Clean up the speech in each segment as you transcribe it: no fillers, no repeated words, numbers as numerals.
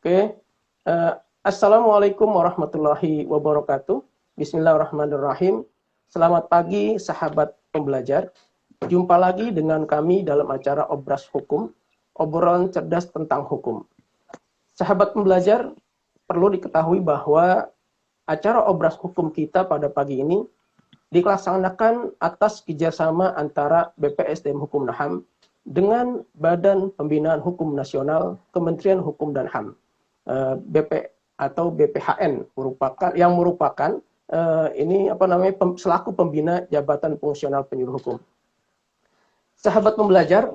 Oke, eh, Assalamualaikum warahmatullahi wabarakatuh. Bismillahirrahmanirrahim. Selamat pagi, sahabat pembelajar. Jumpa lagi dengan kami dalam acara Obras Hukum, obrolan cerdas tentang hukum. Sahabat pembelajar, perlu diketahui bahwa acara Obras Hukum kita pada pagi ini dilaksanakan atas kerjasama antara BPSDM Hukum dan HAM dengan Badan Pembinaan Hukum Nasional Kementerian Hukum dan HAM. BP atau BPHN merupakan selaku pembina Jabatan Fungsional Penyuluh Hukum. Sahabat pembelajar,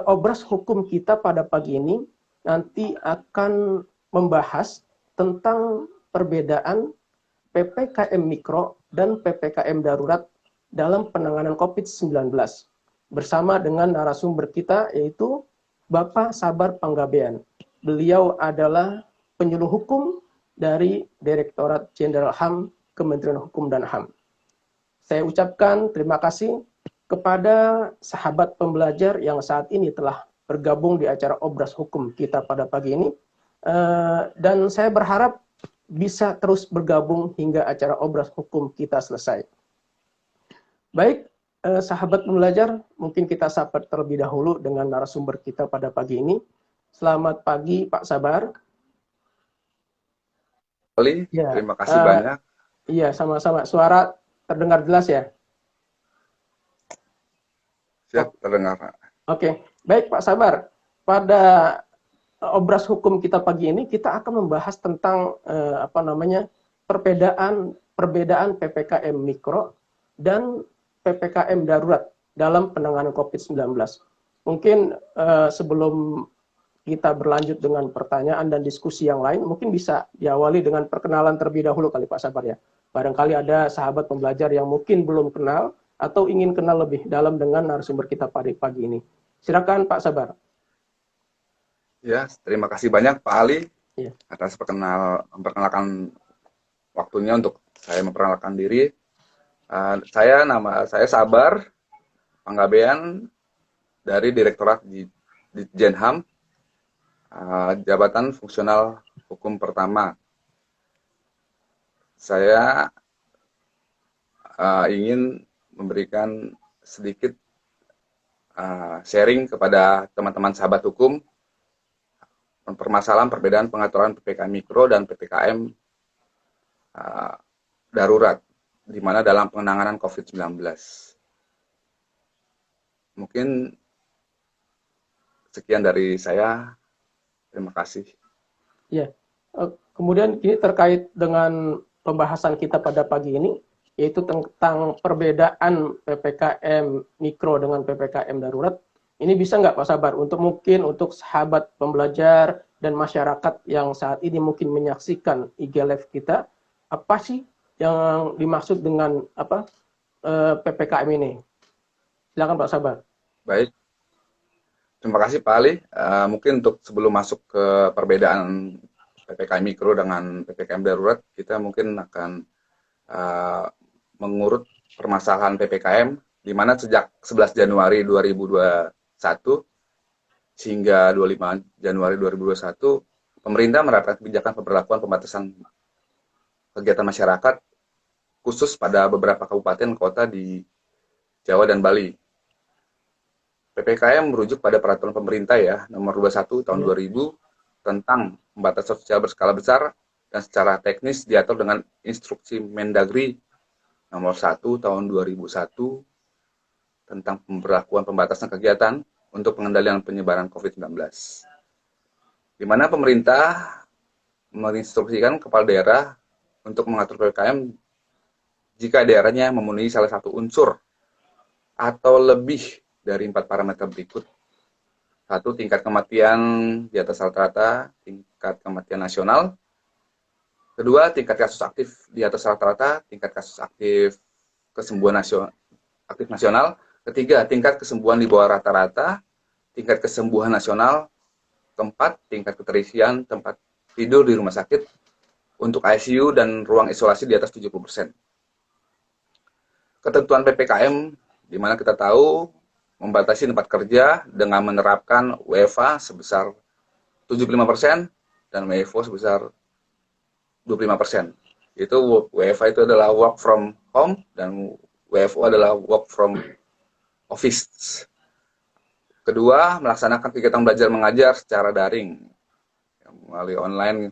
obras hukum kita pada pagi ini nanti akan membahas tentang perbedaan PPKM Mikro dan PPKM Darurat dalam penanganan COVID-19 bersama dengan narasumber kita yaitu Bapak Sabar Panggabean. Beliau adalah penyuluh hukum dari Direktorat Jenderal HAM Kementerian Hukum dan HAM. Saya ucapkan terima kasih kepada sahabat pembelajar yang saat ini telah bergabung di acara Obras Hukum kita pada pagi ini. Dan saya berharap bisa terus bergabung hingga acara Obras Hukum kita selesai. Baik, sahabat pembelajar, mungkin kita sapa terlebih dahulu dengan narasumber kita pada pagi ini. Selamat pagi, Pak Sabar. Ya, terima kasih banyak. Iya, sama-sama. Suara terdengar jelas ya? Siap, terdengar. Oke, baik Pak Sabar. Pada obras hukum kita pagi ini, kita akan membahas tentang perbedaan PPKM Mikro dan PPKM Darurat dalam penanganan COVID-19. Mungkin sebelum kita berlanjut dengan pertanyaan dan diskusi yang lain, mungkin bisa diawali dengan perkenalan terlebih dahulu kali Pak Sabar ya. Barangkali ada sahabat pembelajar yang mungkin belum kenal atau ingin kenal lebih dalam dengan narasumber kita pada pagi ini. Silakan Pak Sabar. Ya, terima kasih banyak Pak Ali atas memperkenalkan waktunya untuk saya memperkenalkan diri. Nama saya Sabar Panggabean dari Direktorat di Jenham. Jabatan Fungsional Hukum Pertama. Saya ingin memberikan sedikit sharing kepada teman-teman sahabat hukum permasalahan perbedaan pengaturan PPKM Mikro dan PPKM Darurat, di mana dalam penanganan COVID-19. Mungkin sekian dari saya. Terima kasih. Ya, kemudian ini terkait dengan pembahasan kita pada pagi ini, yaitu tentang perbedaan PPKM Mikro dengan PPKM Darurat. Ini bisa nggak Pak Sabar, untuk sahabat pembelajar dan masyarakat yang saat ini mungkin menyaksikan IG Live kita, apa sih yang dimaksud dengan PPKM ini? Silakan Pak Sabar. Baik. Terima kasih Pak Ali. Mungkin untuk sebelum masuk ke perbedaan PPKM Mikro dengan PPKM Darurat, kita mungkin akan mengurut permasalahan PPKM, di mana sejak 11 Januari 2021 hingga 25 Januari 2021, pemerintah menerapkan kebijakan pemberlakuan pembatasan kegiatan masyarakat khusus pada beberapa kabupaten kota di Jawa dan Bali. PPKM merujuk pada peraturan pemerintah ya, nomor 21 tahun 2000 tentang pembatasan sosial berskala besar dan secara teknis diatur dengan instruksi Mendagri nomor 1 tahun 2001 tentang pemberlakuan pembatasan kegiatan untuk pengendalian penyebaran COVID-19. Di mana pemerintah menginstruksikan kepala daerah untuk mengatur PPKM jika daerahnya memenuhi salah satu unsur atau lebih dari 4 parameter berikut. 1. Tingkat kematian di atas rata-rata, tingkat kematian nasional. 2. Tingkat kasus aktif di atas rata-rata, tingkat kasus aktif kesembuhan nasional. 3. Tingkat kesembuhan di bawah rata-rata, tingkat kesembuhan nasional. 4. Tingkat keterisian tempat tidur di rumah sakit untuk ICU dan ruang isolasi di atas 70%. Ketentuan PPKM, di mana kita tahu membatasi tempat kerja dengan menerapkan WFH sebesar 75%, dan WFO sebesar 25%. Itu WFA itu adalah work from home dan WFO adalah work from office. Kedua, melaksanakan kegiatan belajar mengajar secara daring melalui online.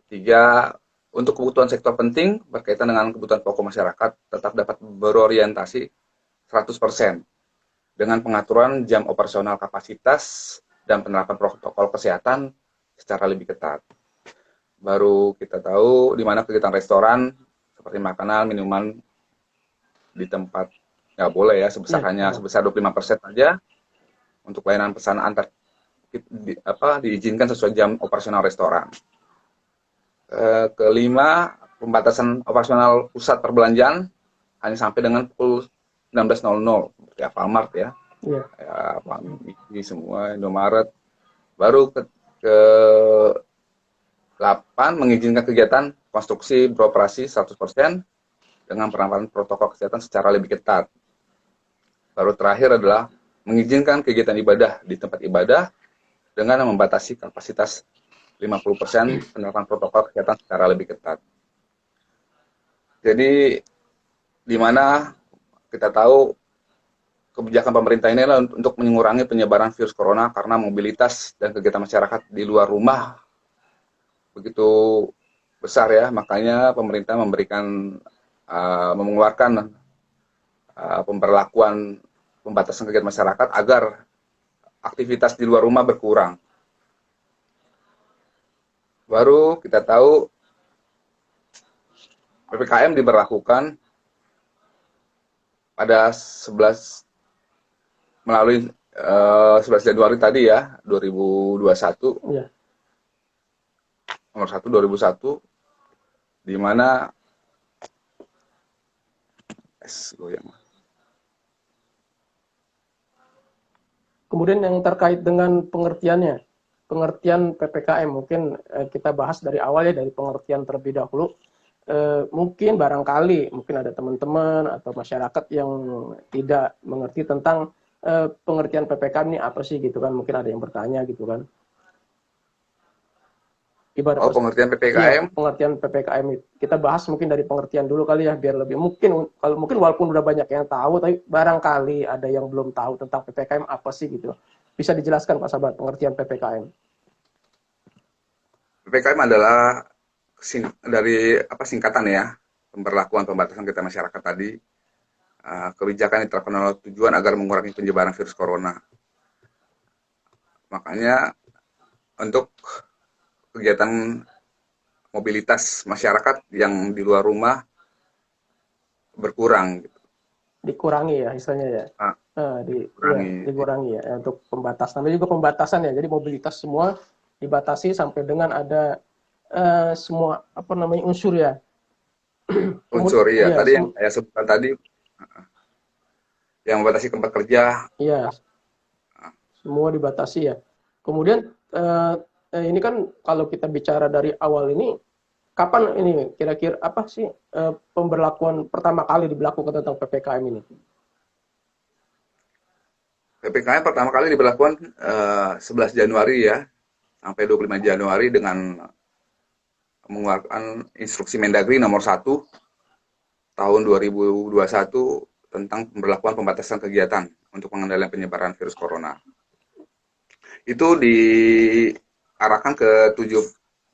Ketiga, untuk kebutuhan sektor penting berkaitan dengan kebutuhan pokok masyarakat tetap dapat berorientasi 100% dengan pengaturan jam operasional kapasitas dan penerapan protokol kesehatan secara lebih ketat. Baru kita tahu di mana kegiatan restoran seperti makanan, minuman di tempat nggak boleh ya, hanya sebesar 25% saja untuk layanan pesanan antar diizinkan sesuai jam operasional restoran. Kelima, pembatasan operasional pusat perbelanjaan hanya sampai dengan pukul 16.00 seperti Alfamart ya. Ya, ini semua Indomaret. Baru ke 8, mengizinkan kegiatan konstruksi beroperasi 100% dengan penerapan protokol kesehatan secara lebih ketat. Baru terakhir adalah mengizinkan kegiatan ibadah di tempat ibadah dengan membatasi kapasitas 50% penerapan protokol kesehatan secara lebih ketat. Jadi, di mana kita tahu kebijakan pemerintah ini adalah untuk mengurangi penyebaran virus corona karena mobilitas dan kegiatan masyarakat di luar rumah begitu besar ya, makanya pemerintah mengeluarkan pemberlakuan pembatasan kegiatan masyarakat agar aktivitas di luar rumah berkurang. Baru kita tahu PPKM diberlakukan pada 11 melalui 11 Januari tadi ya, 2021. Iya. Nomor 1 2001 di mana Kemudian yang terkait dengan pengertian PPKM mungkin kita bahas dari awal ya, dari pengertian terlebih dahulu. Mungkin barangkali ada teman-teman atau masyarakat yang tidak mengerti tentang pengertian PPKM ini apa sih gitu kan, mungkin ada yang bertanya gitu kan. Pengertian PPKM. Iya, pengertian PPKM itu. Kita bahas mungkin dari pengertian dulu kali ya, biar lebih mungkin walaupun udah banyak yang tahu, tapi barangkali ada yang belum tahu tentang PPKM apa sih gitu. Bisa dijelaskan Pak Sabar pengertian PPKM? PPKM adalah singkatan ya, pemberlakuan pembatasan kegiatan masyarakat tadi. Kebijakan diterapkan oleh tujuan agar mengurangi penyebaran virus corona. Makanya untuk kegiatan mobilitas masyarakat yang di luar rumah berkurang gitu. Dikurangi ya istilahnya ya. Dikurangi ya untuk pembatasan. Namanya juga pembatasan ya. Jadi mobilitas semua dibatasi sampai dengan ada semua unsur ya. Unsur ya. Tadi yang saya sebutkan tadi yang membatasi tempat kerja. Iya. Semua dibatasi ya. Kemudian ini kan kalau kita bicara dari awal ini, kapan ini kira-kira apa sih pemberlakuan pertama kali diberlakukan tentang PPKM ini? PPKM pertama kali diberlakukan 11 Januari ya, sampai 25 Januari dengan mengeluarkan instruksi Mendagri nomor 1 tahun 2021 tentang pemberlakuan pembatasan kegiatan untuk pengendalian penyebaran virus corona. Itu diarahkan ke 7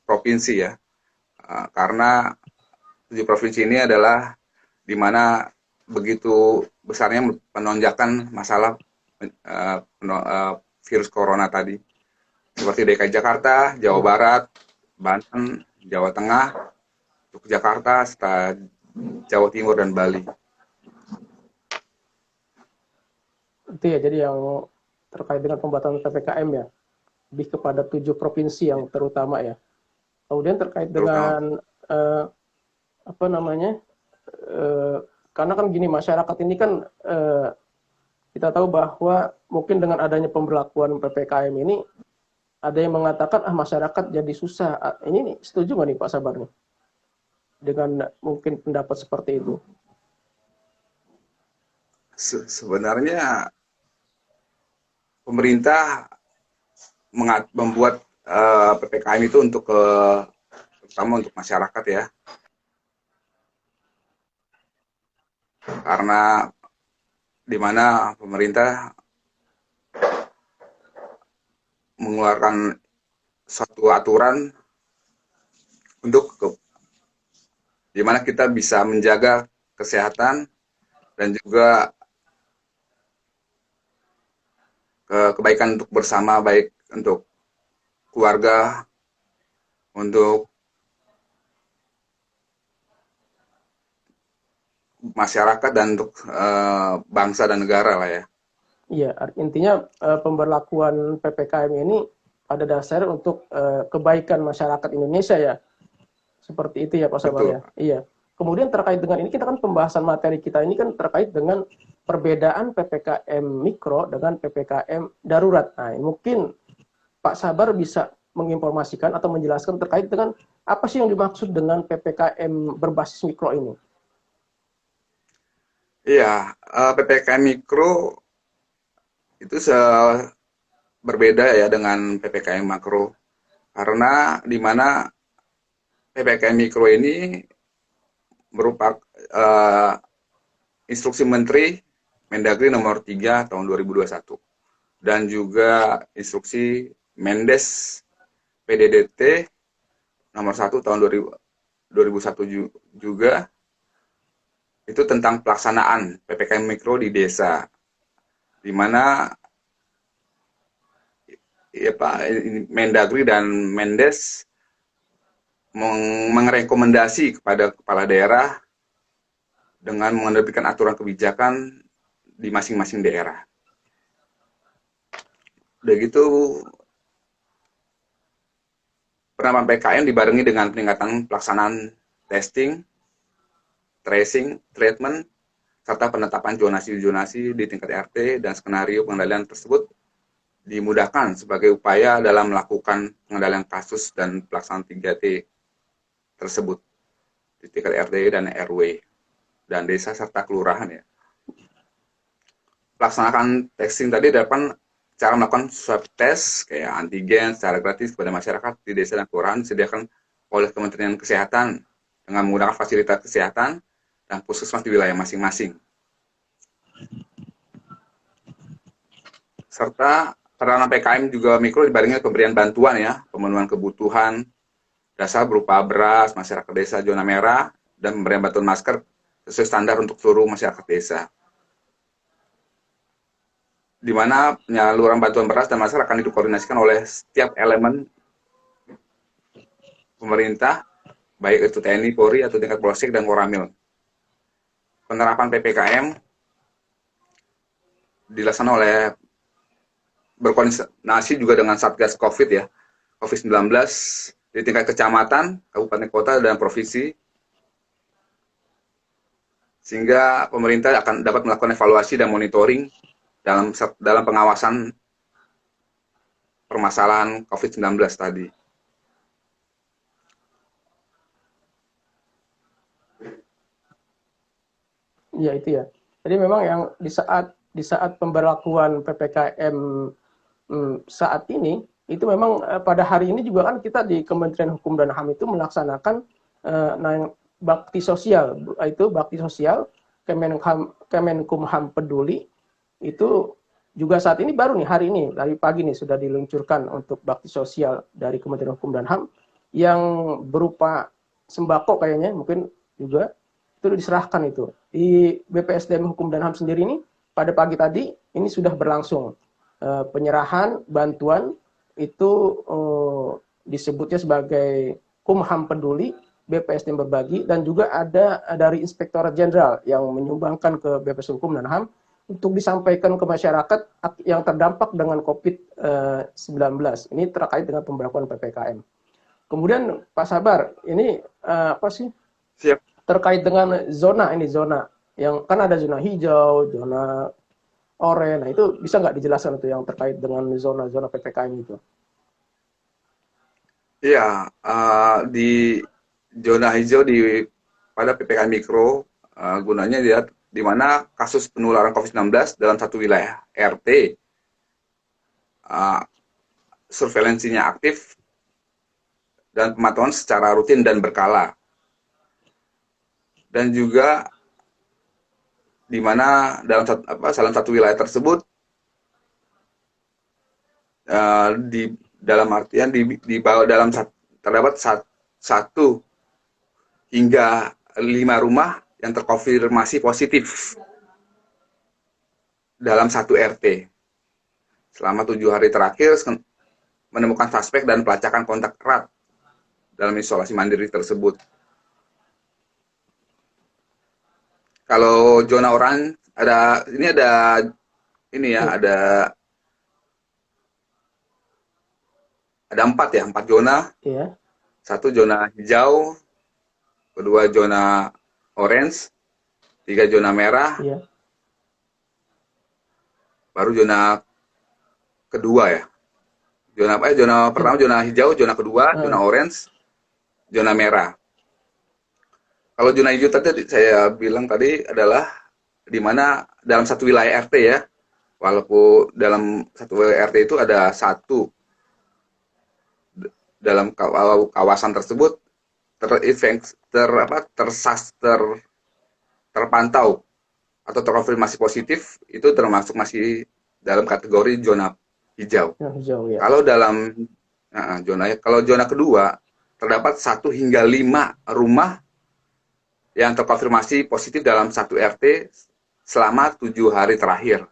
provinsi ya, karena 7 provinsi ini adalah di mana begitu besarnya penonjakan masalah virus corona tadi, seperti DKI Jakarta, Jawa Barat, Banten, Jawa Tengah, Yogyakarta, serta Jawa Timur dan Bali. Itu ya, jadi yang terkait dengan pembatasan PPKM ya, lebih kepada 7 provinsi yang terutama ya. Kemudian terkait dengan karena kan gini, masyarakat ini kan kita tahu bahwa mungkin dengan adanya pemberlakuan PPKM ini ada yang mengatakan masyarakat jadi susah. Ini setuju nggak nih Pak Sabar nih dengan mungkin pendapat seperti itu? Sebenarnya pemerintah membuat PPKM itu untuk terutama untuk masyarakat ya, karena di mana pemerintah mengeluarkan suatu aturan untuk di mana kita bisa menjaga kesehatan dan juga kebaikan untuk bersama, baik untuk keluarga, untuk masyarakat, dan untuk bangsa dan negara lah ya. Iya, intinya pemberlakuan PPKM ini pada dasarnya untuk kebaikan masyarakat Indonesia ya. Seperti itu ya Pak Sabar ya. Iya. Kemudian terkait dengan ini, kita kan pembahasan materi kita ini kan terkait dengan perbedaan PPKM mikro dengan PPKM darurat. Nah, mungkin Pak Sabar bisa menginformasikan atau menjelaskan terkait dengan apa sih yang dimaksud dengan PPKM berbasis mikro ini? Iya, PPKM mikro itu berbeda ya dengan PPKM makro, karena di mana PPKM mikro ini merupakan instruksi Menteri Mendagri nomor 3 tahun 2021 dan juga instruksi Mendes PDDT nomor 1 tahun 2001 juga, itu tentang pelaksanaan PPKM mikro di desa, di mana ya Pak Mendagri dan Mendes merekomendasi kepada kepala daerah dengan menerbitkan aturan kebijakan di masing-masing daerah. Udah gitu, penerapan PKM dibarengi dengan peningkatan pelaksanaan testing, tracing, treatment, serta penetapan zonasi-zonasi di tingkat RT, dan skenario pengendalian tersebut dimudahkan sebagai upaya dalam melakukan pengendalian kasus dan pelaksanaan 3T tersebut di tingkat RT dan RW dan desa serta kelurahan ya. Pelaksanaan testing tadi dapat cara melakukan swab test kayak antigen secara gratis kepada masyarakat di desa dan kelurahan disediakan oleh Kementerian Kesehatan dengan menggunakan fasilitas kesehatan dan puskesmas di wilayah masing-masing. Serta penerapan PKM juga mikro dibarengi pemberian bantuan ya, pemenuhan kebutuhan dasar berupa beras, masyarakat desa zona merah, dan pemberian bantuan masker sesuai standar untuk seluruh masyarakat desa. Di mana penyaluran bantuan beras dan masker akan dikoordinasikan oleh setiap elemen pemerintah, baik itu TNI, Polri, atau tingkat Polsek dan Koramil. Penerapan PPKM dilaksanakan oleh berkoordinasi juga dengan Satgas COVID ya, COVID-19 di tingkat kecamatan, kabupaten kota, dan provinsi, sehingga pemerintah akan dapat melakukan evaluasi dan monitoring dalam pengawasan permasalahan COVID-19 tadi. Iya itu ya. Jadi memang yang di saat pemberlakuan PPKM saat ini itu memang pada hari ini juga kan kita di Kementerian Hukum dan HAM itu melaksanakan bakti sosial, itu bakti sosial Kemenkumham Peduli, itu juga saat ini baru nih, hari ini dari pagi nih sudah diluncurkan untuk bakti sosial dari Kementerian Hukum dan HAM yang berupa sembako kayaknya mungkin juga itu diserahkan itu di BPSDM Hukum dan HAM sendiri. Ini pada pagi tadi ini sudah berlangsung penyerahan bantuan itu, disebutnya sebagai Kumham Peduli, BPSDM berbagi, dan juga ada dari Inspektorat Jenderal yang menyumbangkan ke BPS Hukum dan HAM untuk disampaikan ke masyarakat yang terdampak dengan COVID-19. Ini terkait dengan pemberlakuan PPKM. Kemudian Pak Sabar, ini apa sih? Siap. Terkait dengan zona yang kan ada zona hijau, zona oranye. Nah itu bisa nggak dijelaskan itu yang terkait dengan zona-zona PPKM itu? Iya, di zona hijau pada PPKM mikro gunanya lihat di mana kasus penularan COVID-19 dalam satu wilayah RT surveilansinya aktif dan pemantauan secara rutin dan berkala. Dan juga di mana dalam satu wilayah tersebut dalam artian di bawah terdapat satu hingga 5 rumah yang terkonfirmasi positif dalam satu RT. Selama 7 hari terakhir menemukan suspek dan pelacakan kontak erat dalam isolasi mandiri tersebut. Kalau zona oranye ada 4 zona. Iya. Satu zona hijau, kedua zona orange, 3 zona merah, Iya. baru zona kedua ya. Zona pertama zona hijau, zona kedua zona orange, zona merah. Kalau zona hijau tadi saya bilang tadi adalah di mana dalam satu wilayah RT ya, walaupun dalam satu wilayah RT itu ada satu dalam kawasan tersebut terpantau atau terkonfirmasi positif, itu termasuk masih dalam kategori zona hijau. Hijau, ya. Kalau zona kedua terdapat 1 hingga 5 rumah yang terkonfirmasi positif dalam satu RT selama 7 hari terakhir.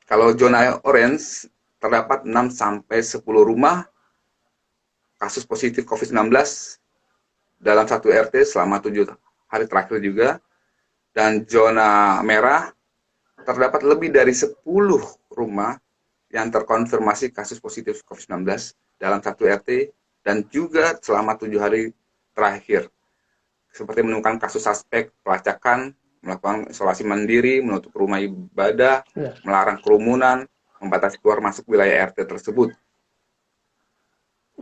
Kalau zona orange terdapat 6 sampai 10 rumah kasus positif COVID-19 dalam satu RT selama 7 hari terakhir juga. Dan zona merah terdapat lebih dari 10 rumah yang terkonfirmasi kasus positif COVID-19 dalam satu RT dan juga selama 7 hari terakhir. Seperti menemukan kasus suspek pelacakan, melakukan isolasi mandiri, menutup rumah ibadah, melarang kerumunan, membatasi keluar masuk wilayah RT tersebut.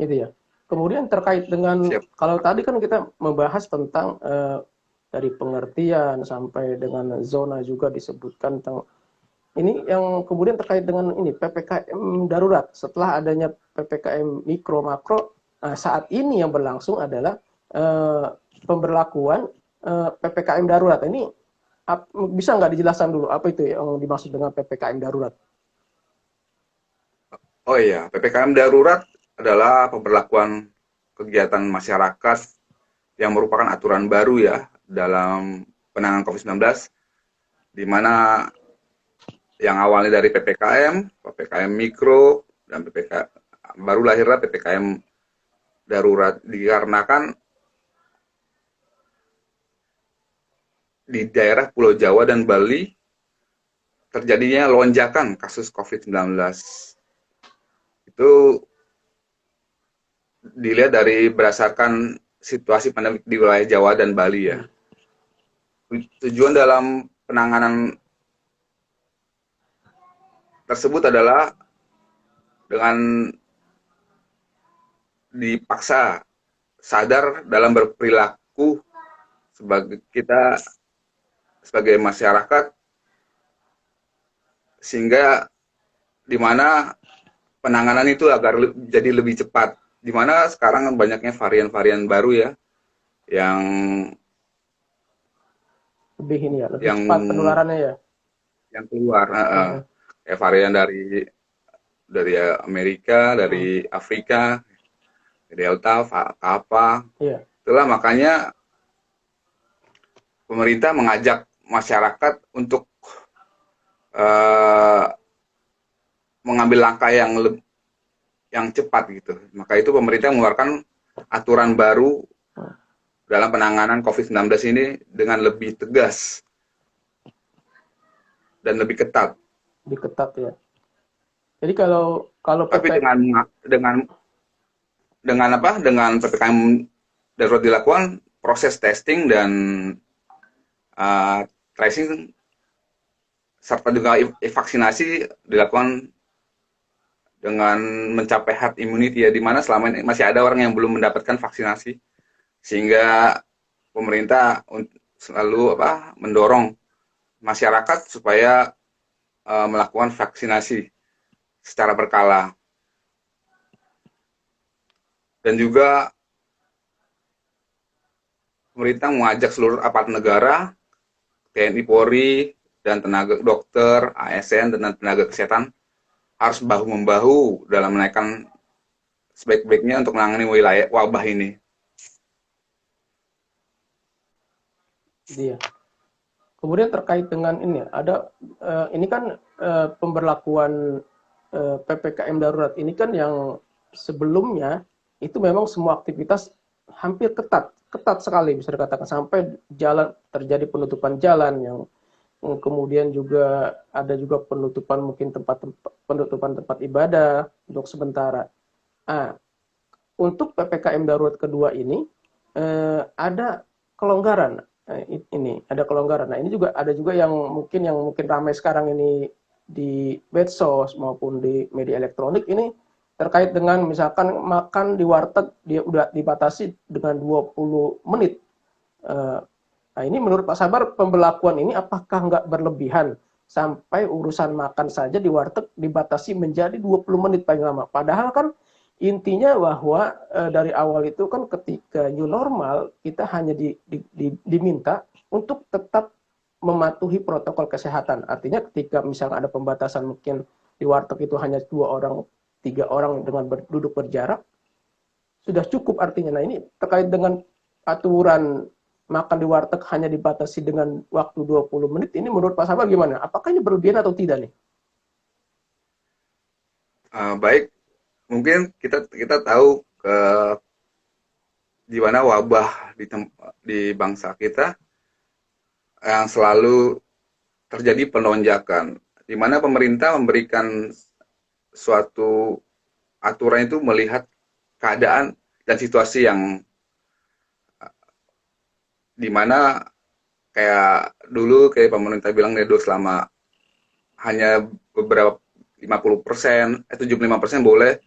Itu ya. Kemudian terkait dengan, kalau tadi kan kita membahas tentang dari pengertian sampai dengan zona juga disebutkan tentang ini, yang kemudian terkait dengan ini PPKM darurat. Setelah adanya PPKM mikro makro, saat ini yang berlangsung adalah pemberlakuan PPKM darurat. Ini bisa nggak dijelaskan dulu apa itu yang dimaksud dengan PPKM darurat? Oh iya, PPKM darurat adalah pemberlakuan kegiatan masyarakat yang merupakan aturan baru ya dalam penanganan COVID-19, di mana yang awalnya dari PPKM mikro, dan baru lahirlah PPKM darurat, dikarenakan di daerah Pulau Jawa dan Bali terjadinya lonjakan kasus COVID-19. Itu dilihat dari berdasarkan situasi pandemi di wilayah Jawa dan Bali ya. Tujuan dalam penanganan tersebut adalah dengan dipaksa sadar dalam berperilaku sebagai masyarakat, sehingga di mana penanganan itu agar jadi lebih cepat. Di mana sekarang banyaknya varian-varian baru ya, yang lebih cepat penularannya ya. Yang keluar, kayak varian dari Amerika, dari Afrika, Delta, apa. Itulah makanya pemerintah mengajak masyarakat untuk mengambil langkah yang cepat gitu. Maka itu pemerintah mengeluarkan aturan baru dalam penanganan COVID-19 ini dengan lebih tegas dan lebih ketat. Lebih ketat ya. Jadi kalau tapi dengan PPKM darurat dilakukan, proses testing dan tracing serta juga vaksinasi dilakukan dengan mencapai herd immunity ya, di mana selama ini masih ada orang yang belum mendapatkan vaksinasi, sehingga pemerintah selalu mendorong masyarakat supaya melakukan vaksinasi secara berkala. Dan juga pemerintah mengajak seluruh aparat negara, TNI, Polri, dan tenaga dokter, ASN, dan tenaga kesehatan harus bahu-membahu dalam menaikkan sebaik-baiknya untuk menangani wilayah wabah ini. Iya. Kemudian terkait dengan ini, ada ini kan pemberlakuan PPKM darurat ini kan yang sebelumnya itu memang semua aktivitas hampir ketat sekali bisa dikatakan, sampai jalan terjadi penutupan jalan yang kemudian juga ada juga penutupan mungkin penutupan tempat ibadah untuk sementara. Nah, untuk PPKM darurat kedua ini ada kelonggaran. Ini ada kelonggaran. Nah, ini juga ada juga yang mungkin ramai sekarang ini di medsos maupun di media elektronik ini terkait dengan misalkan makan di warteg dia udah dibatasi dengan 20 menit. Nah, ini menurut Pak Sabar, pemberlakuan ini apakah nggak berlebihan sampai urusan makan saja di warteg dibatasi menjadi 20 menit paling lama. Padahal kan intinya bahwa dari awal itu kan ketika new normal kita hanya diminta untuk tetap mematuhi protokol kesehatan. Artinya ketika misalnya ada pembatasan mungkin di warteg itu hanya 2 orang, 3 orang dengan duduk berjarak, sudah cukup artinya. Nah, ini terkait dengan aturan makan di warteg hanya dibatasi dengan waktu 20 menit, ini menurut Pak Sabar gimana? Apakah ini berlebihan atau tidak nih? Baik, mungkin kita tahu di mana wabah di bangsa kita yang selalu terjadi penonjakan, di mana pemerintah memberikan suatu aturan itu melihat keadaan dan situasi yang dimana kayak dulu kayak pemerintah bilang nedo selama hanya beberapa 50%, 75% boleh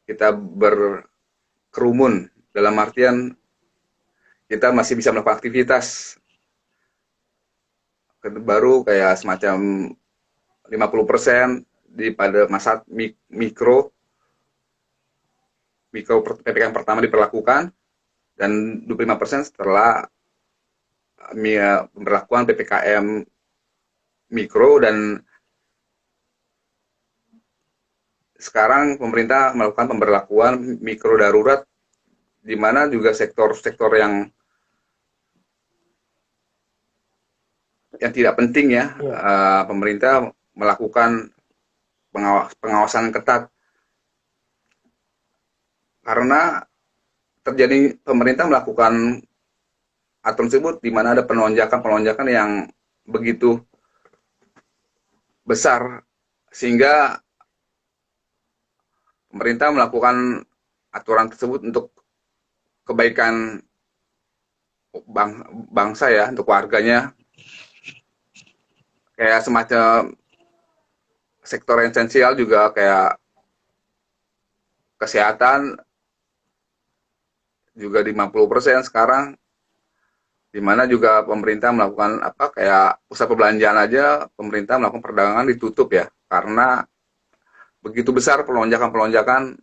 kita berkerumun, dalam artian kita masih bisa melakukan aktivitas. Baru kayak semacam 50% pada masa mikro PPKM pertama diperlakukan, dan 25% setelah pemberlakuan PPKM mikro. Dan sekarang pemerintah melakukan pemberlakuan mikro darurat, di mana juga sektor-sektor yang tidak penting ya, pemerintah melakukan pengawasan ketat, karena terjadi pemerintah melakukan aturan tersebut di mana ada penonjakan yang begitu besar, sehingga pemerintah melakukan aturan tersebut untuk kebaikan bangsa ya, untuk warganya. Kayak semacam sektor esensial juga kayak kesehatan juga 50% sekarang, di mana juga pemerintah melakukan kayak pusat perbelanjaan aja pemerintah melakukan perdagangan ditutup ya, karena begitu besar pelonjakan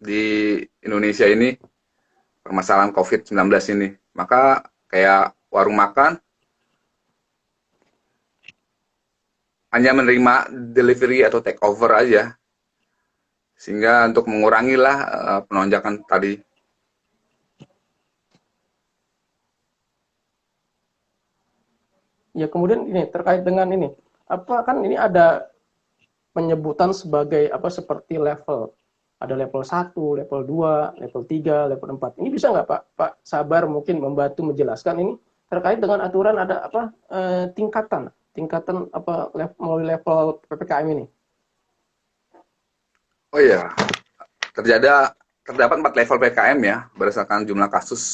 di Indonesia ini permasalahan COVID-19 ini. Maka kayak warung makan hanya menerima delivery atau take over aja, sehingga untuk mengurangi lah penonjakan tadi. Ya, kemudian ini terkait dengan ini, apa kan ini ada penyebutan sebagai seperti level. Ada level 1, level 2, level 3, level 4. Ini bisa nggak Pak Sabar mungkin membantu menjelaskan ini terkait dengan aturan ada tingkatan melalui level PPKM ini? Oh iya, terdapat 4 level PPKM ya, berdasarkan jumlah kasus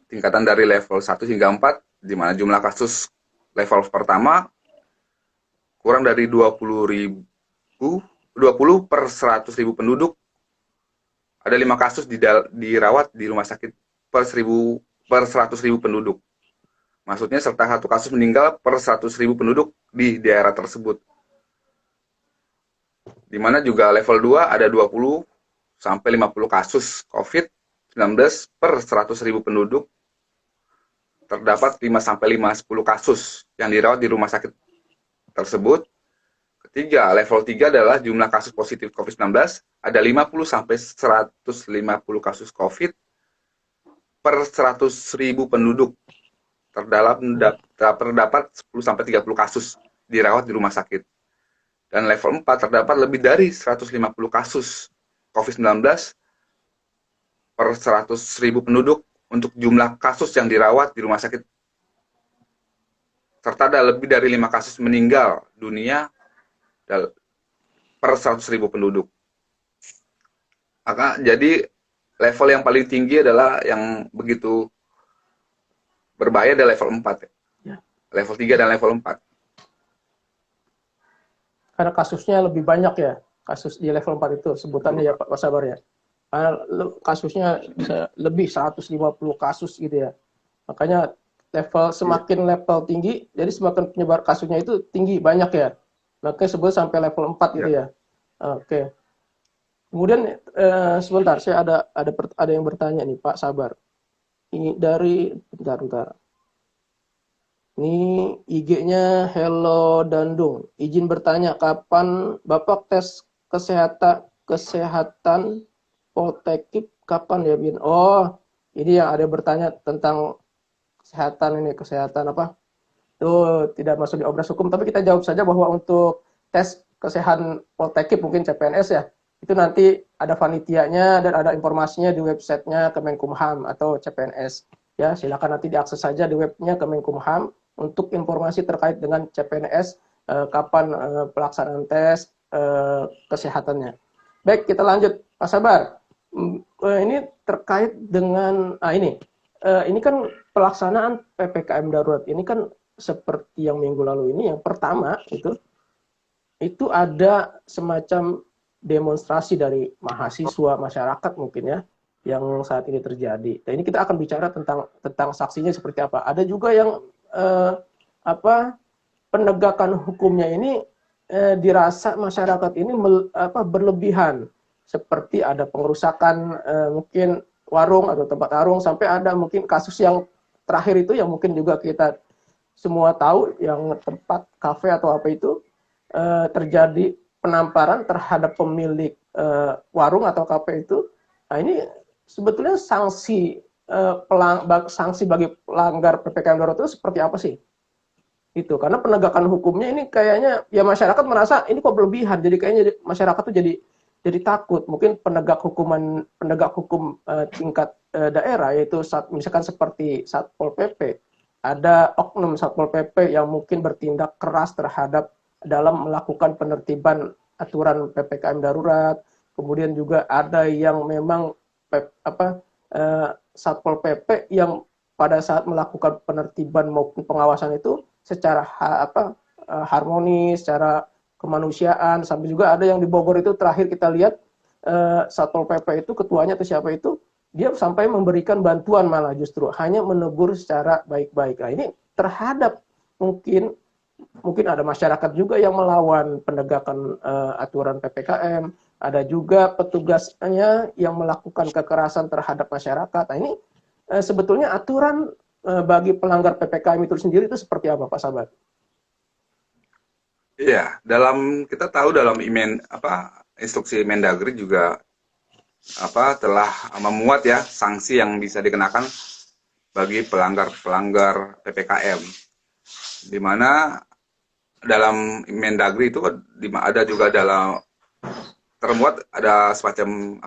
tingkatan dari level 1 hingga 4, di mana jumlah kasus level pertama kurang dari 20 per 100.000 penduduk. Ada 5 kasus dirawat di rumah sakit per 100.000 penduduk. Maksudnya serta 1 kasus meninggal per 100.000 penduduk di daerah tersebut. di mana juga level 2 ada 20 sampai 50 kasus COVID-19 per 100.000 penduduk. Terdapat 5 sampai 10 kasus yang dirawat di rumah sakit tersebut. Ketiga, level 3 adalah jumlah kasus positif COVID-19 ada 50 sampai 150 kasus COVID per 100.000 penduduk. Terdapat 10 sampai 30 kasus dirawat di rumah sakit. Dan level 4 terdapat lebih dari 150 kasus COVID-19 per 100.000 penduduk untuk jumlah kasus yang dirawat di rumah sakit. Serta ada lebih dari 5 kasus meninggal dunia per 100.000 penduduk. Maka jadi level yang paling tinggi adalah yang begitu berbahaya adalah level 4. Ya. Level 3 dan level 4. Karena kasusnya lebih banyak ya, kasus di level 4 itu sebutannya ya Pak Sabar ya. Kasusnya bisa lebih 150 kasus gitu ya. Makanya semakin level tinggi, jadi semakin penyebar kasusnya itu tinggi, banyak ya. Makanya sebut sampai level 4 gitu ya. Oke. Kemudian sebentar, saya ada yang bertanya nih Pak Sabar. Ini dari bentar. Ini IG-nya Hello Dandung. Izin bertanya, kapan Bapak tes kesehatan Poltekip kapan ya, Bin? Oh, ini yang ada bertanya tentang kesehatan apa? Itu tidak masuk di obras hukum, tapi kita jawab saja bahwa untuk tes kesehatan Poltekip mungkin CPNS ya, itu nanti ada panitianya dan ada informasinya di websitenya Kemenkumham atau CPNS. Ya, silakan nanti diakses saja di webnya Kemenkumham untuk informasi terkait dengan CPNS, kapan pelaksanaan tes kesehatannya. Baik, kita lanjut, Pak Sabar. Ini terkait dengan ini kan pelaksanaan PPKM darurat ini kan seperti yang minggu lalu ini, yang pertama itu ada semacam demonstrasi dari mahasiswa, masyarakat mungkin ya, yang saat ini terjadi. Nah, ini kita akan bicara tentang saksinya seperti apa. Ada juga yang penegakan hukumnya ini dirasa masyarakat ini berlebihan, seperti ada pengerusakan mungkin warung atau tempat warung, sampai ada mungkin kasus yang terakhir itu yang mungkin juga kita semua tahu, yang tempat kafe atau apa itu terjadi penamparan terhadap pemilik warung atau kafe itu. Nah, ini sebetulnya sanksi bagi pelanggar PPKM darurat itu seperti apa sih? Itu karena penegakan hukumnya ini kayaknya ya masyarakat merasa ini kok berlebihan, jadi kayaknya masyarakat tuh jadi takut. Mungkin penegak hukum tingkat daerah, yaitu misalkan seperti Satpol PP, ada oknum Satpol PP yang mungkin bertindak keras terhadap dalam melakukan penertiban aturan PPKM darurat. Kemudian juga ada yang memang Satpol PP yang pada saat melakukan penertiban maupun pengawasan itu secara harmonis, secara kemanusiaan. Sampai juga ada yang di Bogor itu terakhir kita lihat Satpol PP itu ketuanya atau siapa itu, dia sampai memberikan bantuan, malah justru hanya menegur secara baik-baik. Nah, ini terhadap mungkin ada masyarakat juga yang melawan penegakan aturan PPKM, ada juga petugasnya yang melakukan kekerasan terhadap masyarakat. Nah, ini sebetulnya aturan bagi pelanggar PPKM itu sendiri itu seperti apa, Pak Sabar? Iya, kita tahu dalam instruksi Mendagri juga telah memuat ya sanksi yang bisa dikenakan bagi pelanggar PPKM. Di mana dalam Mendagri itu ada juga termuat ada semacam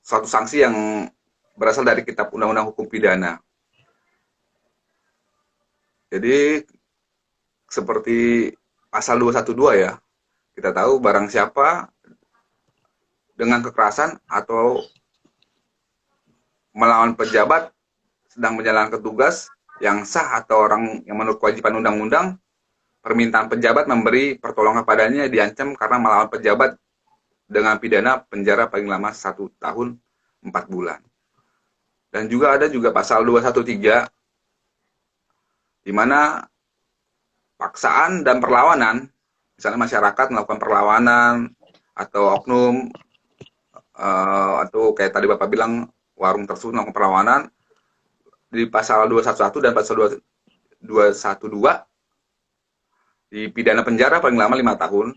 suatu sanksi yang berasal dari Kitab Undang-Undang Hukum Pidana. Jadi seperti pasal 212 ya, kita tahu barang siapa dengan kekerasan atau melawan pejabat sedang menjalankan tugas yang sah atau orang yang menurut kewajiban undang-undang, permintaan pejabat memberi pertolongan padanya diancam karena melawan pejabat dengan pidana penjara paling lama 1 tahun 4 bulan. Dan juga ada pasal 213 di mana paksaan dan perlawanan misalnya masyarakat melakukan perlawanan atau oknum atau kayak tadi Bapak bilang warung tersebut melakukan perlawanan di pasal 211 dan pasal 212 dipidana penjara paling lama 5 tahun.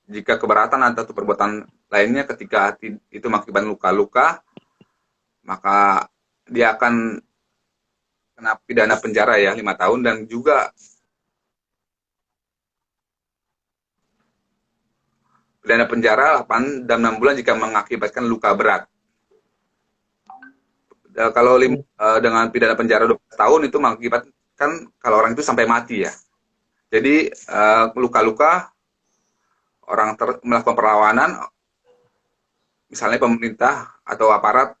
Jika keberatan atau perbuatan lainnya ketika itu mengakibatkan luka-luka, maka dia akan kena pidana penjara ya 5 tahun dan juga pidana penjara 8 dan 6 bulan jika mengakibatkan luka berat. Kalau dengan pidana penjara 12 tahun itu mengakibatkan kalau orang itu sampai mati ya. Jadi luka-luka orang melakukan perlawanan, misalnya pemerintah atau aparat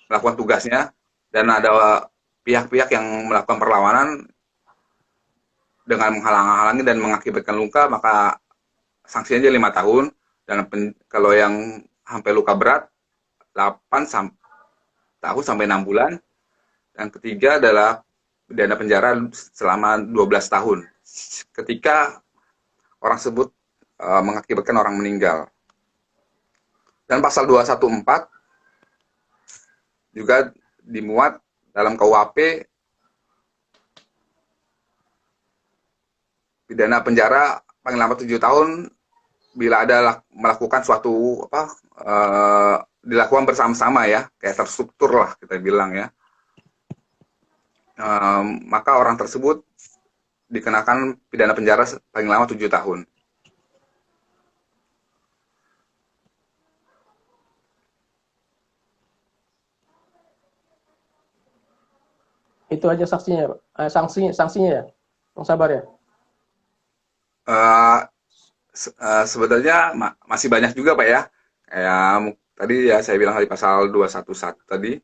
melakukan tugasnya dan ada pihak-pihak yang melakukan perlawanan dengan menghalang-halangi dan mengakibatkan luka, maka sanksinya 5 tahun dan kalau yang sampai luka berat 8 tahun sampai 6 bulan. Dan ketiga adalah pidana penjara selama 12 tahun ketika orang tersebut mengakibatkan orang meninggal. Dan pasal 214 juga dimuat dalam KUHP pidana penjara paling lama 7 tahun bila ada melakukan suatu dilakukan bersama-sama ya, kayak terstruktur lah kita bilang ya. Maka orang tersebut dikenakan pidana penjara paling lama 7 tahun. Itu aja saksinya, sanksinya ya, Bang Sabar ya. Sebetulnya masih banyak juga Pak ya. Kayak tadi ya saya bilang di pasal 211 tadi.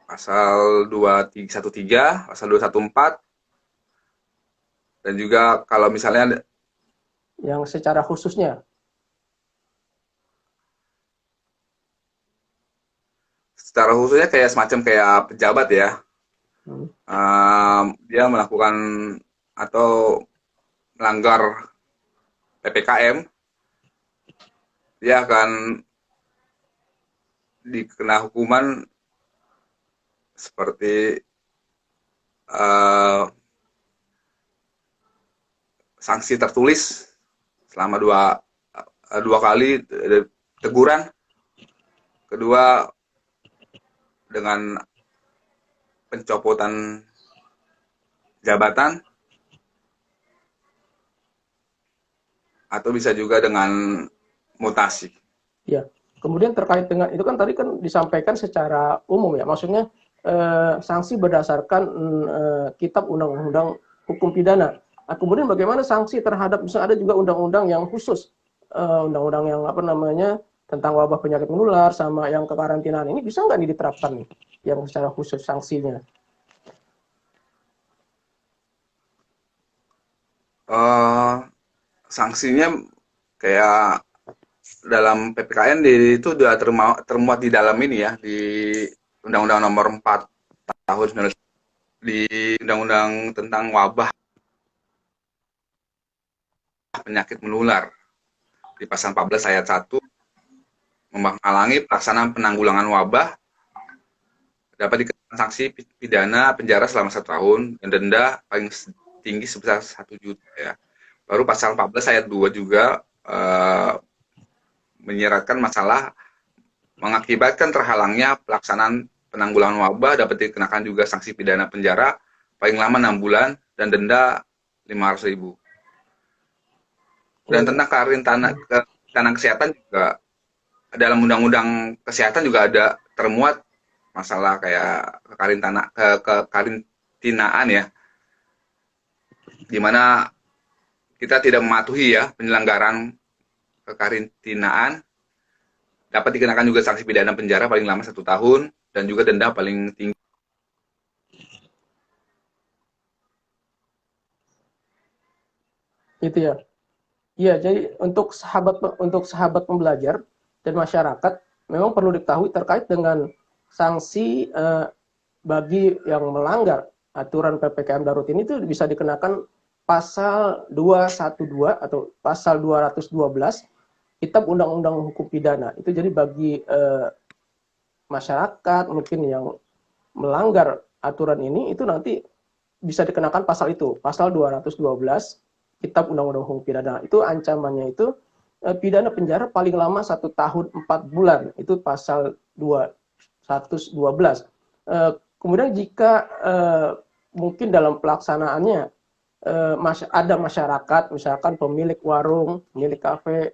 Pasal 213, pasal 214. Dan juga kalau misalnya yang secara khususnya kayak semacam kayak pejabat ya. Dia melakukan atau melanggar PPKM, dia akan dikena hukuman seperti sanksi tertulis selama dua kali teguran, kedua dengan pencopotan jabatan, atau bisa juga dengan mutasi. Ya, kemudian terkait dengan itu kan tadi kan disampaikan secara umum ya, maksudnya sanksi berdasarkan kitab undang-undang hukum pidana. Nah, kemudian bagaimana sanksi terhadap misalnya ada juga undang-undang yang khusus, undang-undang yang apa namanya tentang wabah penyakit menular sama yang kekarantinaan ini bisa nggak nih diterapkan nih yang secara khusus sanksinya? Sanksinya kayak dalam PPKN itu sudah termuat di dalam ini ya, di Undang-Undang Nomor 4 tahun 19, di Undang-Undang tentang wabah penyakit menular di pasal 14 ayat 1 menghalangi pelaksanaan penanggulangan wabah dapat dikenakan sanksi pidana penjara selama 1 tahun dan denda paling tinggi sebesar 1 juta ya. Baru pasal 14 ayat 2 juga menyeratkan masalah mengakibatkan terhalangnya pelaksanaan penanggulangan wabah dapat dikenakan juga sanksi pidana penjara paling lama 6 bulan dan denda 500.000. Dan tentang kekarantinaan kesehatan juga dalam undang-undang kesehatan juga ada termuat masalah kayak kekarantinaan ya, di mana kita tidak mematuhi ya penyelenggaraan kekarantinaan dapat dikenakan juga sanksi pidana penjara paling lama 1 tahun dan juga denda paling tinggi. Itu ya. Iya, jadi untuk sahabat pembelajar dan masyarakat memang perlu diketahui terkait dengan sanksi bagi yang melanggar aturan PPKM darurat ini tuh bisa dikenakan pasal 212 atau pasal 212 Kitab Undang-Undang Hukum Pidana. Itu jadi bagi masyarakat mungkin yang melanggar aturan ini itu nanti bisa dikenakan pasal itu, pasal 212 Kitab Undang-Undang Hukum Pidana. Itu ancamannya itu pidana penjara paling lama 1 tahun 4 bulan. Itu pasal 212. Kemudian jika mungkin dalam pelaksanaannya ada masyarakat, misalkan pemilik warung, pemilik kafe,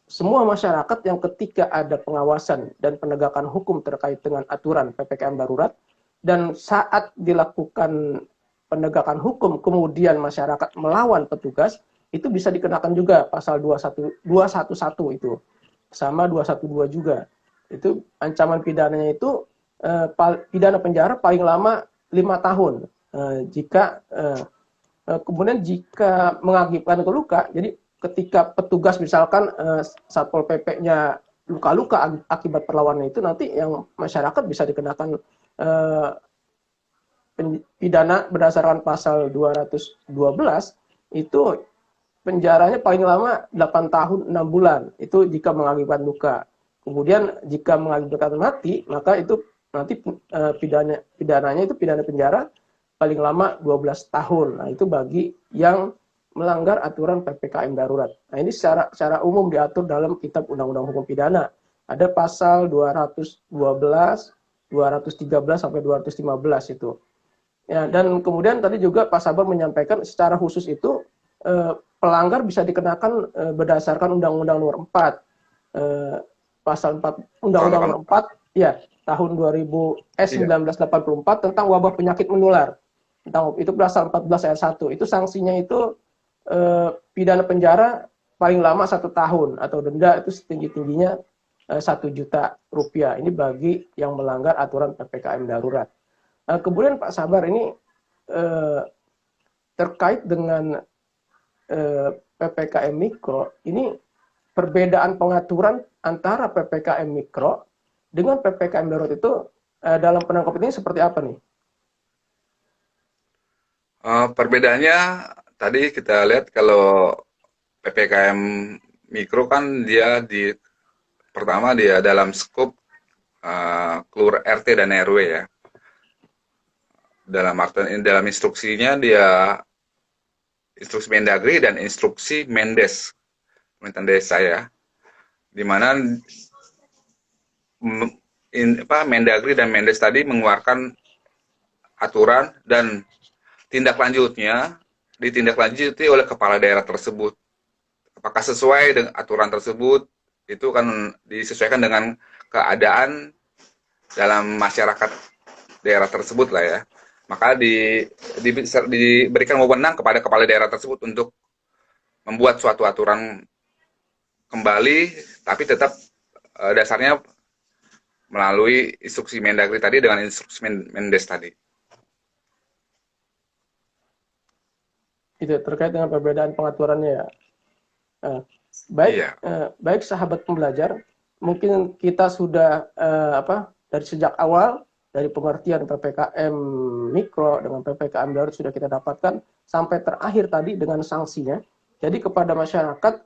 semua masyarakat yang ketika ada pengawasan dan penegakan hukum terkait dengan aturan PPKM darurat, dan saat dilakukan penegakan hukum kemudian masyarakat melawan petugas, itu bisa dikenakan juga pasal 211 itu, sama 212 juga. Itu ancaman pidananya itu pidana penjara paling lama 5 tahun. Kemudian jika mengakibatkan luka, jadi ketika petugas misalkan Satpol PP-nya luka-luka akibat perlawanan itu, nanti yang masyarakat bisa dikenakan pidana berdasarkan pasal 212 itu penjaranya paling lama 8 tahun 6 bulan. Itu jika mengakibatkan luka. Kemudian jika mengakibatkan mati, maka itu nanti pidananya itu pidana penjara paling lama 12 tahun. Nah, itu bagi yang melanggar aturan PPKM darurat. Nah, ini secara umum diatur dalam Kitab Undang-Undang Hukum Pidana. Ada pasal 212, 213 sampai 215 itu. Ya, dan kemudian tadi juga Pak Sabar menyampaikan secara khusus itu pelanggar bisa dikenakan berdasarkan Undang-Undang Nomor 4, pasal 4 Undang-Undang Nomor 4 ya tahun 1984 tentang wabah penyakit menular. Itu pasal 14 ayat 1. Itu sanksinya itu pidana penjara paling lama 1 tahun atau denda itu setinggi-tingginya 1 juta rupiah. Ini bagi yang melanggar aturan PPKM darurat. Kemudian Pak Sabar ini terkait dengan PPKM Mikro, ini perbedaan pengaturan antara PPKM Mikro dengan PPKM darurat itu dalam penangkap ini seperti apa nih? Perbedaannya tadi kita lihat kalau PPKM Mikro kan dia pertama dia dalam skup kelurahan RT dan RW ya. Dalam instruksinya dia instruksi Mendagri dan instruksi Mendes, pemerintahan desa ya, di mana Mendagri dan Mendes tadi mengeluarkan aturan dan tindak lanjutnya ditindaklanjuti oleh kepala daerah tersebut. Apakah sesuai dengan aturan tersebut, itu kan disesuaikan dengan keadaan dalam masyarakat daerah tersebut lah ya. Maka diberikan wewenang kepada kepala daerah tersebut untuk membuat suatu aturan kembali, tapi tetap dasarnya melalui instruksi Mendagri tadi dengan instruksi Mendes tadi. Itu terkait dengan perbedaan pengaturannya ya. Baik, iya. Baik sahabat pembelajar, mungkin kita sudah dari sejak awal, dari pengertian PPKM Mikro dengan PPKM darurat sudah kita dapatkan, sampai terakhir tadi dengan sanksinya. Jadi kepada masyarakat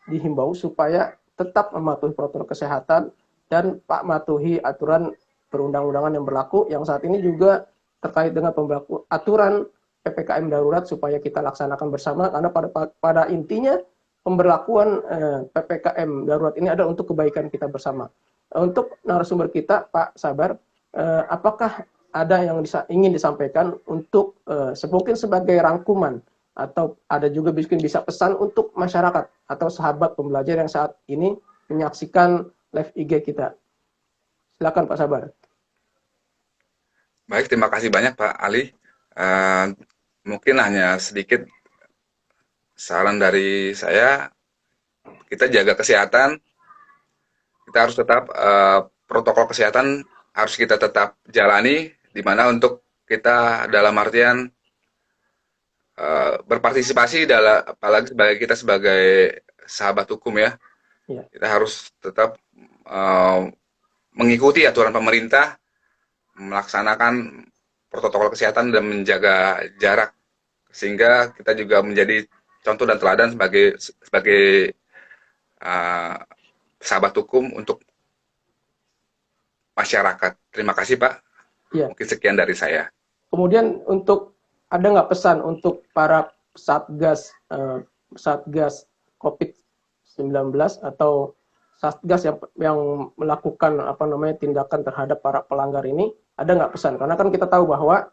dihimbau supaya tetap mematuhi protokol kesehatan dan mematuhi aturan perundang-undangan yang berlaku, yang saat ini juga terkait dengan aturan PPKM darurat supaya kita laksanakan bersama, karena pada intinya pemberlakuan PPKM darurat ini adalah untuk kebaikan kita bersama. Untuk narasumber kita, Pak Sabar, apakah ada yang ingin disampaikan untuk mungkin sebagai rangkuman, atau ada juga bisa pesan untuk masyarakat atau sahabat pembelajar yang saat ini menyaksikan live IG kita? Silakan Pak Sabar. Baik, terima kasih banyak Pak Ali. Mungkin hanya sedikit saran dari saya, kita jaga kesehatan, kita harus tetap protokol kesehatan harus kita tetap jalani, di mana untuk kita dalam artian berpartisipasi dalam, apalagi sebagai kita sebagai sahabat hukum ya, kita harus tetap mengikuti aturan pemerintah, melaksanakan protokol kesehatan dan menjaga jarak, sehingga kita juga menjadi contoh dan teladan sebagai uh, sahabat hukum untuk masyarakat. Terima kasih Pak. Iya. Mungkin sekian dari saya. Kemudian ada nggak pesan untuk para satgas COVID-19 atau satgas yang melakukan tindakan terhadap para pelanggar ini, ada nggak pesan? Karena kan kita tahu bahwa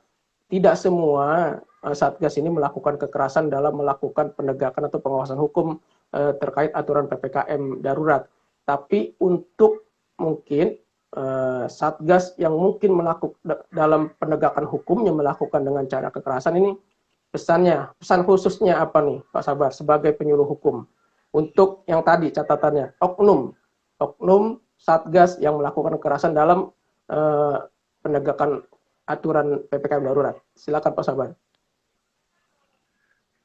tidak semua satgas ini melakukan kekerasan dalam melakukan penegakan atau pengawasan hukum terkait aturan PPKM darurat. Tapi untuk mungkin satgas yang mungkin melakukan dalam penegakan hukum yang melakukan dengan cara kekerasan ini, pesan khususnya apa nih Pak Sabar sebagai penyuluh hukum untuk yang tadi catatannya oknum satgas yang melakukan kekerasan dalam penegakan aturan PPKM darurat. Silakan Pak Sabar.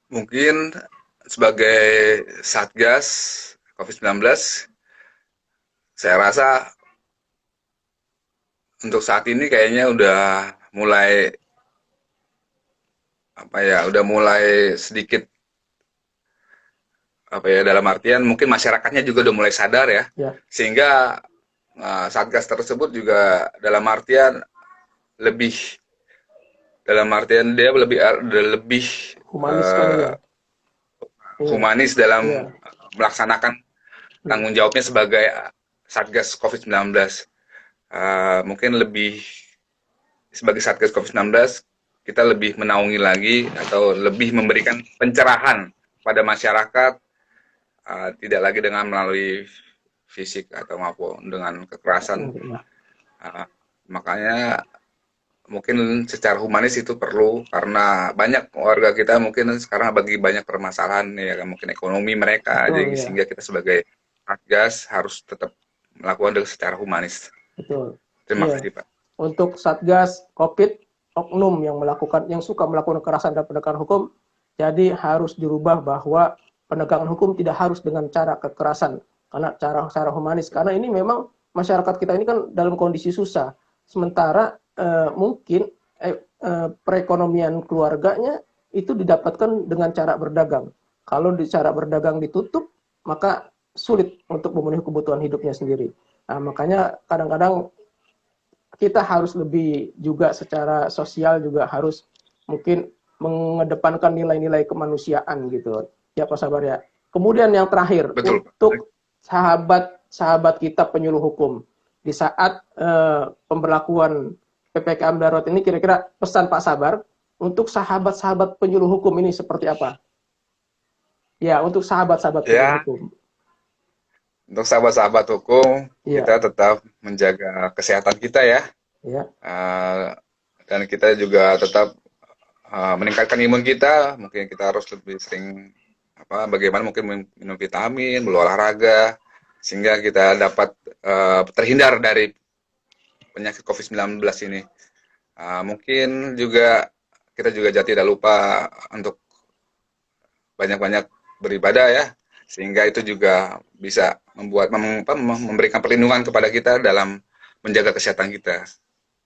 Mungkin sebagai satgas COVID-19, saya rasa untuk saat ini kayaknya udah mulai sedikit dalam artian mungkin masyarakatnya juga udah mulai sadar ya. Sehingga satgas tersebut juga dalam artian dia lebih humanis, humanis dalam melaksanakan tanggung jawabnya sebagai satgas COVID-19. Mungkin lebih sebagai satgas COVID-19 kita lebih menaungi lagi atau lebih memberikan pencerahan pada masyarakat, tidak lagi dengan melalui fisik atau maupun dengan kekerasan. Makanya mungkin secara humanis itu perlu, karena banyak warga kita mungkin sekarang bagi banyak permasalahan ya, mungkin ekonomi mereka, jadi sehingga kita sebagai satgas harus tetap melakukan secara humanis. Betul. Terima kasih Pak. Untuk satgas COVID, oknum yang suka melakukan kekerasan dan penegakan hukum, jadi harus dirubah bahwa penegakan hukum tidak harus dengan cara kekerasan, karena cara humanis. Karena ini memang masyarakat kita ini kan dalam kondisi susah. Sementara mungkin perekonomian keluarganya itu didapatkan dengan cara berdagang. Kalau cara berdagang ditutup, maka sulit untuk memenuhi kebutuhan hidupnya sendiri. Nah, makanya kadang-kadang kita harus lebih juga secara sosial juga harus mungkin mengedepankan nilai-nilai kemanusiaan gitu. Ya Pak Sabar ya. Kemudian yang terakhir, betul, untuk sahabat kita penyuluh hukum di saat pemberlakuan PPKM darurat ini, kira-kira pesan Pak Sabar untuk sahabat-sahabat penyuluh hukum ini seperti apa? Ya, untuk sahabat-sahabat penyuluh hukum. Untuk sahabat-sahabat hukum, kita tetap menjaga kesehatan kita ya. Dan kita juga tetap meningkatkan imun kita. Mungkin kita harus lebih sering bagaimana mungkin minum vitamin, berolahraga, sehingga kita dapat terhindar dari penyakit COVID-19 ini. Mungkin juga kita juga tidak lupa untuk banyak-banyak beribadah ya, sehingga itu juga bisa memberikan perlindungan kepada kita dalam menjaga kesehatan kita,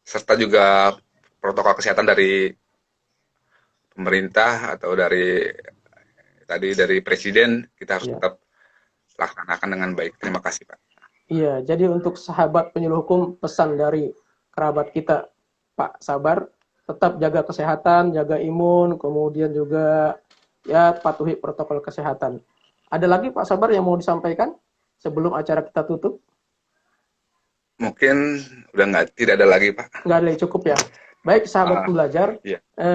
serta juga protokol kesehatan dari pemerintah atau dari presiden kita harus tetap laksanakan dengan baik. Terima kasih Pak. Iya, jadi untuk sahabat penyuluh hukum, pesan dari kerabat kita Pak Sabar, tetap jaga kesehatan, jaga imun, kemudian juga ya patuhi protokol kesehatan. Ada lagi Pak Sabar yang mau disampaikan sebelum acara kita tutup? Mungkin udah tidak ada lagi Pak. Nggak ada lagi, cukup ya. Baik sahabat pembelajar,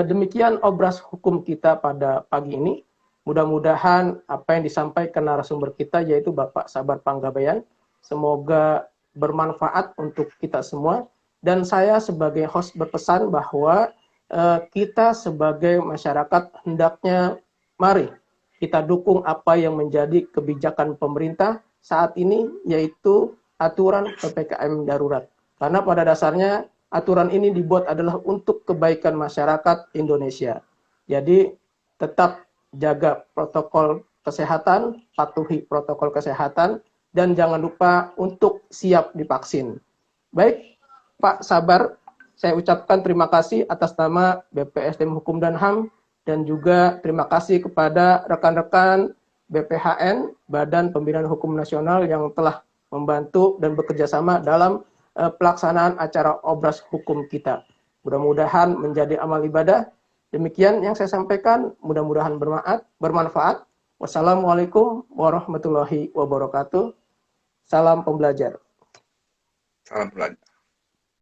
demikian obras hukum kita pada pagi ini. Mudah-mudahan apa yang disampaikan narasumber kita yaitu Bapak Sabar Panggabean, semoga bermanfaat untuk kita semua. Dan saya sebagai host berpesan bahwa kita sebagai masyarakat hendaknya mari kita dukung apa yang menjadi kebijakan pemerintah saat ini, yaitu aturan PPKM darurat. Karena pada dasarnya aturan ini dibuat adalah untuk kebaikan masyarakat Indonesia. Jadi tetap jaga protokol kesehatan, patuhi protokol kesehatan, dan jangan lupa untuk siap divaksin. Baik, Pak Sabar, saya ucapkan terima kasih atas nama BPSDM Hukum dan HAM, dan juga terima kasih kepada rekan-rekan BPHN, Badan Pembinaan Hukum Nasional, yang telah membantu dan bekerja sama dalam pelaksanaan acara Obras Hukum kita. Mudah-mudahan menjadi amal ibadah. Demikian yang saya sampaikan, mudah-mudahan bermanfaat. Wassalamualaikum warahmatullahi wabarakatuh. Salam pembelajar. Salam pelajar.